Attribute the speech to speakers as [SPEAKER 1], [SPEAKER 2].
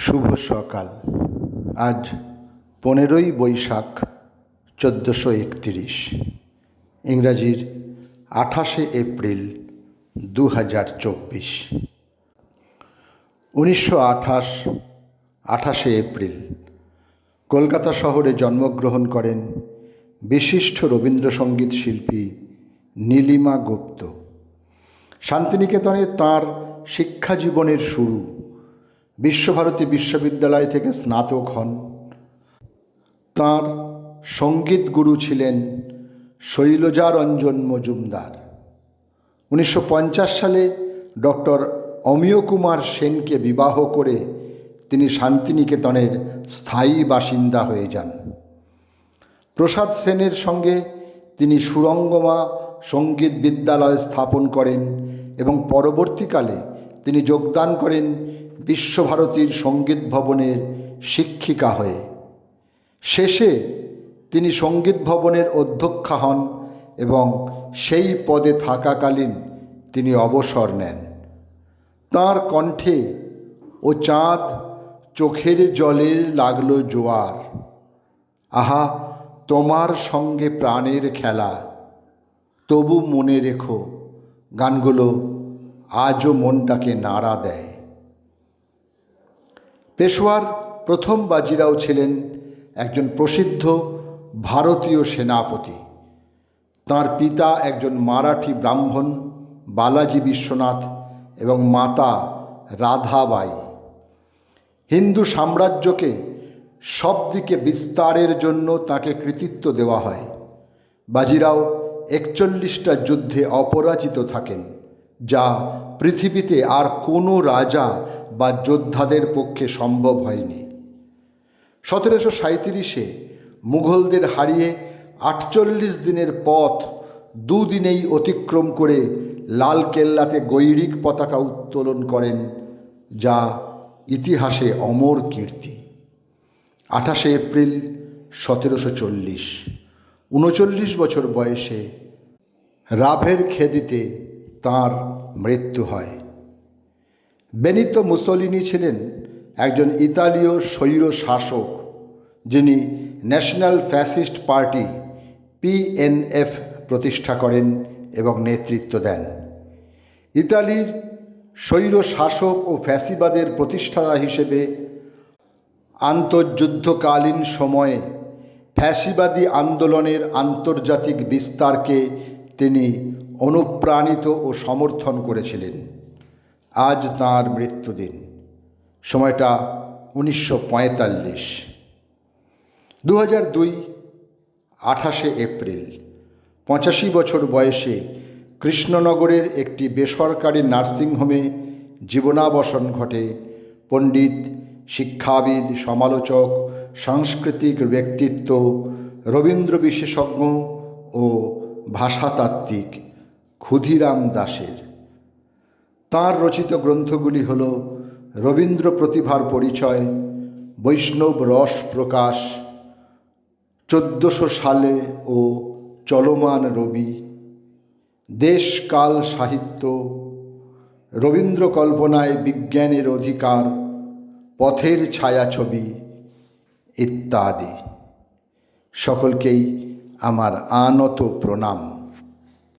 [SPEAKER 1] শুভ সকাল। আজ 15ই Boishakh 1431, ইংরাজির 28শে April 2024। 28শে April Kolkata শহরে জন্মগ্রহণ করেন বিশিষ্ট রবীন্দ্রসঙ্গীত শিল্পী নীলিমা গুপ্ত। শান্তিনিকেতনে তাঁর শিক্ষা জীবনের শুরু। বিশ্বভারতী বিশ্ববিদ্যালয় থেকে স্নাতক হন। তাঁর সঙ্গীত গুরু ছিলেন শৈলজারঞ্জন মজুমদার। 1950 সালে ডক্টর অমিয় কুমার সেনকে বিবাহ করে তিনি শান্তিনিকেতনের স্থায়ী বাসিন্দা হয়ে যান। প্রসাদ সেনের সঙ্গে তিনি সুরঙ্গমা সঙ্গীত বিদ্যালয় স্থাপন করেন এবং পরবর্তীকালে তিনি যোগদান করেন বিশ্বভারতীর সঙ্গীত ভবনের শিক্ষিকা হয়ে। শেষে তিনি সঙ্গীত ভবনের অধ্যক্ষা হন এবং সেই পদে থাকাকালীন তিনি অবসর নেন। তাঁর কণ্ঠে ও চাঁদ চোখের জলে লাগলো জোয়ার, আহা তোমার সঙ্গে প্রাণের খেলা, তবু মনে রেখো, গানগুলো আজও মনটাকে নাড়া দেয়। পেশোয়ার প্রথম বাজিরাও ছিলেন একজন প্রসিদ্ধ ভারতীয় সেনাপতি। তাঁর পিতা একজন মারাঠি ব্রাহ্মণ বালাজি বিশ্বনাথ এবং মাতা রাধাবাই। হিন্দু সাম্রাজ্যকে সব দিকে বিস্তারের জন্য তাকে কৃতিত্ব দেওয়া হয়। বাজিরাও 41টা যুদ্ধে অপরাজিত থাকেন, যা পৃথিবীতে আর কোনো রাজা বা যোদ্ধাদের পক্ষে সম্ভব হয়নি। 1737-এ মুঘলদের হারিয়ে 48 দিনের পথ দুদিনেই অতিক্রম করে লালকেল্লাতে গৈরিক পতাকা উত্তোলন করেন, যা ইতিহাসে অমর কীর্তি। 28শে এপ্রিল 1740, 39 বছর বয়সে রাভের খেদিতে তাঁর মৃত্যু হয়। বেনিতো মুসোলিনি ছিলেন একজন ইতালীয় স্বৈর শাসক, যিনি ন্যাশনাল ফ্যাসিস্ট পার্টি PNF প্রতিষ্ঠা করেন এবং নেতৃত্ব দেন। ইতালির স্বৈর শাসক ও ফ্যাসিবাদের প্রতিষ্ঠাতা হিসেবে আন্তর্যুদ্ধকালীন সময়ে ফ্যাসিবাদী আন্দোলনের আন্তর্জাতিক বিস্তারকে তিনি অনুপ্রাণিত ও সমর্থন করেছিলেন। আজ তাঁর মৃত্যুদিন, সময়টা 1945। 2002, 28শে এপ্রিল 85 বছর বয়সে কৃষ্ণনগরের একটি বেসরকারি নার্সিংহোমে জীবনাবসান ঘটে পণ্ডিত, শিক্ষাবিদ, সমালোচক, সাংস্কৃতিক ব্যক্তিত্ব, রবীন্দ্র বিশেষজ্ঞ ও ভাষাতাত্ত্বিক ক্ষুদিরাম দাসের। তাঁর রচিত গ্রন্থগুলি হল রবীন্দ্র প্রতিভার পরিচয়, বৈষ্ণব রস প্রকাশ, 1400 সালে ও চলমান রবি, দেশ কাল সাহিত্য, রবীন্দ্র কল্পনায় বিজ্ঞানের অধিকার, পথের ছায়াছবি ইত্যাদি। সকলকেই আমার আনত প্রণাম।